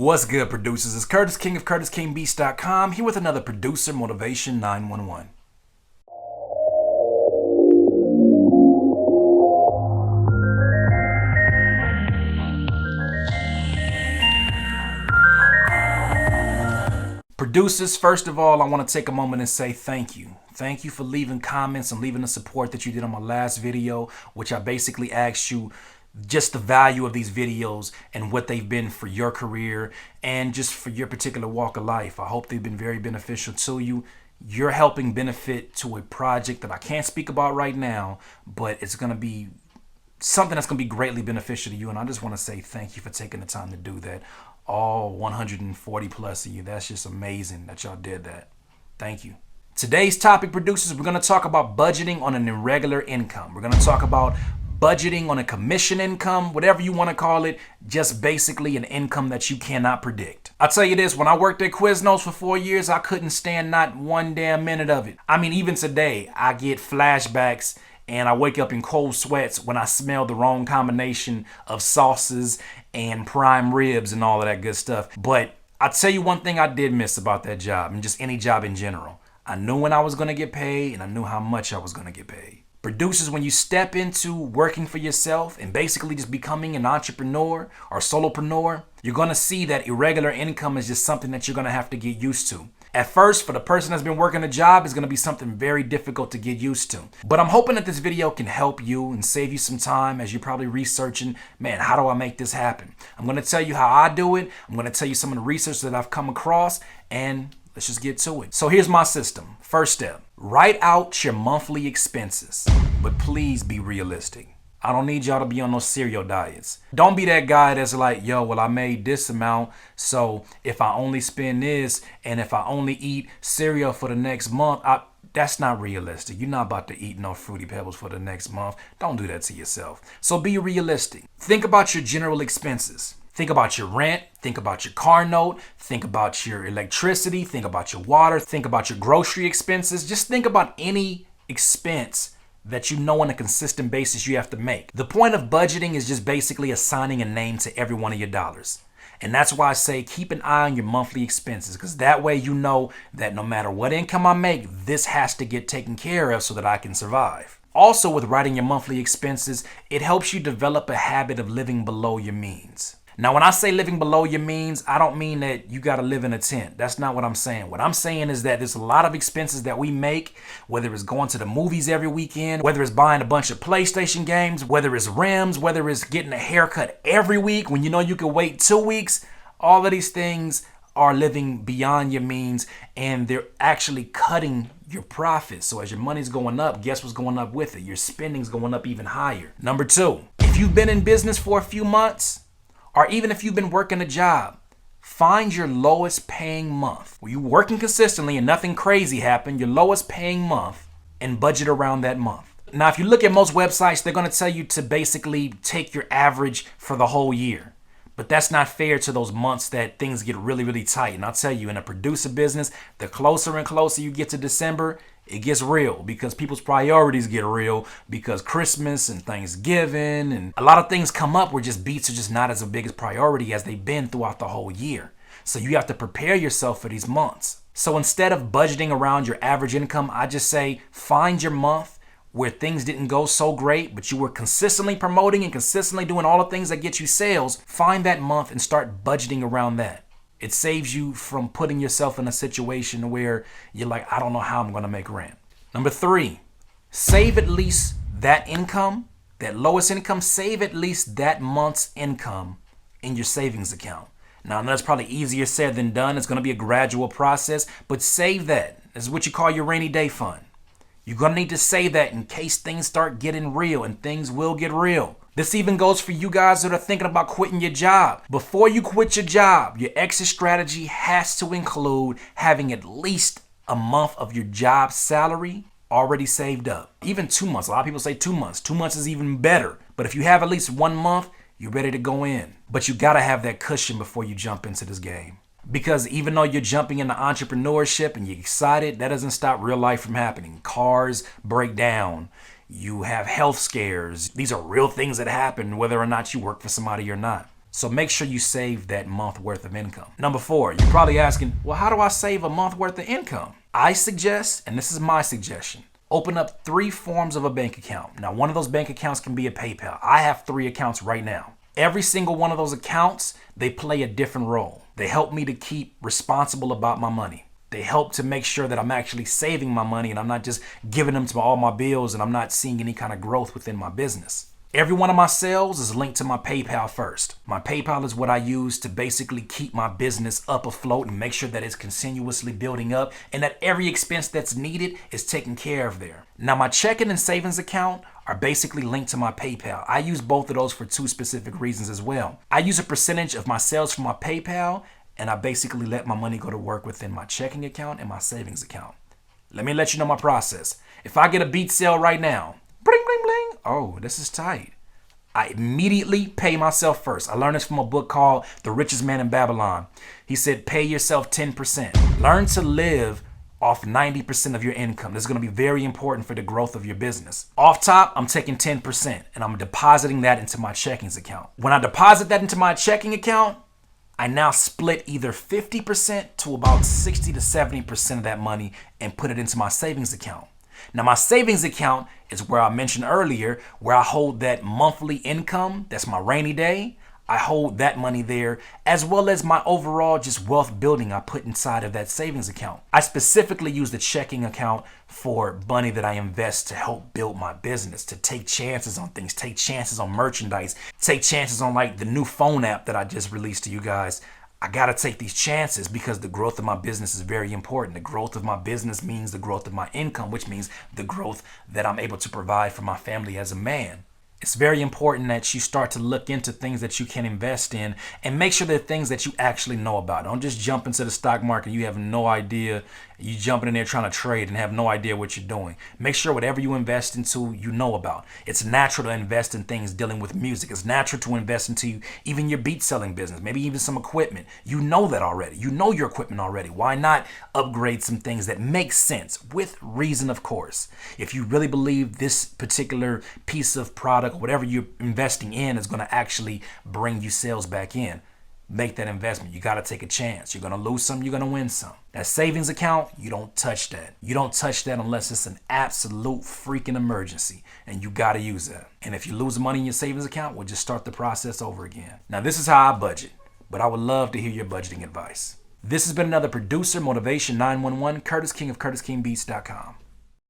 What's good, producers? It's Curtis King of CurtisKingBeats.com here with another Producer Motivation 911. Producers, first of all, I want to take a moment and say thank you. Thank you for leaving comments and leaving the support that you did on my last video, which I basically asked you just the value of these videos and what they've been for your career and just for your particular walk of life. I hope they've been very beneficial to you. You're helping benefit to a project that I can't speak about right now, but it's going to be something that's going to be greatly beneficial to you. And I just want to say thank you for taking the time to do that. All 140 plus of you. That's just amazing that y'all did that. Thank you. Today's topic, producers, we're going to talk about budgeting on an irregular income. We're going to talk about budgeting on a commission income, whatever you want to call it, just basically an income that you cannot predict. I'll tell you this, when I worked at Quiznos for 4 years, I couldn't stand not one damn minute of it. I mean, even today, I get flashbacks and I wake up in cold sweats when I smell the wrong combination of sauces and prime ribs and all of that good stuff. But I'll tell you one thing I did miss about that job, and just any job in general. I knew when I was going to get paid, and I knew how much I was going to get paid. Producers, when you step into working for yourself and basically just becoming an entrepreneur or solopreneur, you're going to see that irregular income is just something that you're going to have to get used to. At first, for the person that's been working a job, it's going to be something very difficult to get used to. But I'm hoping that this video can help you and save you some time as you're probably researching, man, how do I make this happen? I'm going to tell you how I do it. I'm going to tell you some of the research that I've come across, and let's just get to it. So here's my system. First step, write out your monthly expenses, but please be realistic. I don't need y'all to be on those cereal diets. Don't be that guy that's like, yo, well, I made this amount, so if I only spend this and if I only eat cereal for the next month, that's not realistic. You're not about to eat no Fruity Pebbles for the next month. Don't do that to yourself. So be realistic. Think about your general expenses. Think about your rent, think about your car note, think about your electricity, think about your water, think about your grocery expenses. Just think about any expense that you know on a consistent basis you have to make. The point of budgeting is just basically assigning a name to every one of your dollars. And that's why I say keep an eye on your monthly expenses, because that way you know that no matter what income I make, this has to get taken care of so that I can survive. Also, with writing your monthly expenses, it helps you develop a habit of living below your means. Now, when I say living below your means, I don't mean that you got to live in a tent. That's not what I'm saying. What I'm saying is that there's a lot of expenses that we make, whether it's going to the movies every weekend, whether it's buying a bunch of PlayStation games, whether it's rims, whether it's getting a haircut every week when you know you can wait 2 weeks. All of these things are living beyond your means, and they're actually cutting your profits. So as your money's going up, guess what's going up with it? Your spending's going up even higher. Number two, if you've been in business for a few months, or even if you've been working a job, find your lowest paying month. Where you're working consistently and nothing crazy happened, your lowest paying month, and budget around that month. Now, if you look at most websites, they're going to tell you to basically take your average for the whole year. But that's not fair to those months that things get really, really tight. And I'll tell you, in a producer business, the closer and closer you get to December, it gets real, because people's priorities get real, because Christmas and Thanksgiving and a lot of things come up where just beats are just not as big a priority as they've been throughout the whole year. So you have to prepare yourself for these months. So instead of budgeting around your average income, I just say find your month where things didn't go so great, but you were consistently promoting and consistently doing all the things that get you sales. Find that month and start budgeting around that. It saves you from putting yourself in a situation where you're like, I don't know how I'm going to make rent. Number three, save at least that income, that lowest income, save at least that month's income in your savings account. Now, I know that's probably easier said than done. It's going to be a gradual process, but save that. This is what you call your rainy day fund. You're going to need to save that in case things start getting real, and things will get real. This even goes for you guys that are thinking about quitting your job. Before you quit your job, your exit strategy has to include having at least a month of your job salary already saved up. Even 2 months. A lot of people say 2 months. 2 months is even better. But if you have at least 1 month, you're ready to go in. But you got to have that cushion before you jump into this game. Because even though you're jumping into entrepreneurship and you're excited, that doesn't stop real life from happening. Cars break down. You have health scares. These are real things that happen whether or not you work for somebody or not. So make sure you save that month worth of income. Number 4, you're probably asking, well, how do I save a month worth of income? I suggest, and this is my suggestion, open up 3 forms of a bank account. Now, one of those bank accounts can be a PayPal. I have 3 accounts right now. Every single one of those accounts, they play a different role. They help me to keep responsible about my money. They help to make sure that I'm actually saving my money and I'm not just giving them to all my bills and I'm not seeing any kind of growth within my business. Every one of my sales is linked to my PayPal first. My PayPal is what I use to basically keep my business up afloat and make sure that it's continuously building up and that every expense that's needed is taken care of there. Now, my checking and savings account are basically linked to my PayPal. I use both of those for 2 specific reasons as well. I use a percentage of my sales from my PayPal and I basically let my money go to work within my checking account and my savings account. Let me let you know my process. If I get a beat sale right now, bling, bling, bling. Oh, this is tight. I immediately pay myself first. I learned this from a book called The Richest Man in Babylon. He said, pay yourself 10%. Learn to live off 90% of your income. This is going to be very important for the growth of your business. Off top, I'm taking 10% and I'm depositing that into my checkings account. When I deposit that into my checking account, I now split either 50% to about 60 to 70% of that money and put it into my savings account. Now, my savings account is where I mentioned earlier, where I hold that monthly income. That's my rainy day. I hold that money there, as well as my overall just wealth building I put inside of that savings account. I specifically use the checking account for money that I invest to help build my business, to take chances on things, take chances on merchandise, take chances on like the new phone app that I just released to you guys. I got to take these chances because the growth of my business is very important. The growth of my business means the growth of my income, which means the growth that I'm able to provide for my family as a man. It's very important that you start to look into things that you can invest in and make sure they're things that you actually know about. Don't just jump into the stock market. You have no idea. You jumping in there trying to trade and have no idea what you're doing. Make sure whatever you invest into, you know about. It's natural to invest in things dealing with music. It's natural to invest into even your beat selling business, maybe even some equipment. You know that already. You know your equipment already. Why not upgrade some things that make sense with reason, of course? If you really believe this particular piece of product, whatever you're investing in is going to actually bring you sales back in, make that investment. You got to take a chance. You're going to lose some, you're going to win some. That savings account, you don't touch that. You don't touch that unless it's an absolute freaking emergency and you got to use that. And if you lose money in your savings account, we'll just start the process over again. Now, this is how I budget, but I would love to hear your budgeting advice. This has been another Producer Motivation 911, Curtis King of CurtisKingBeats.com.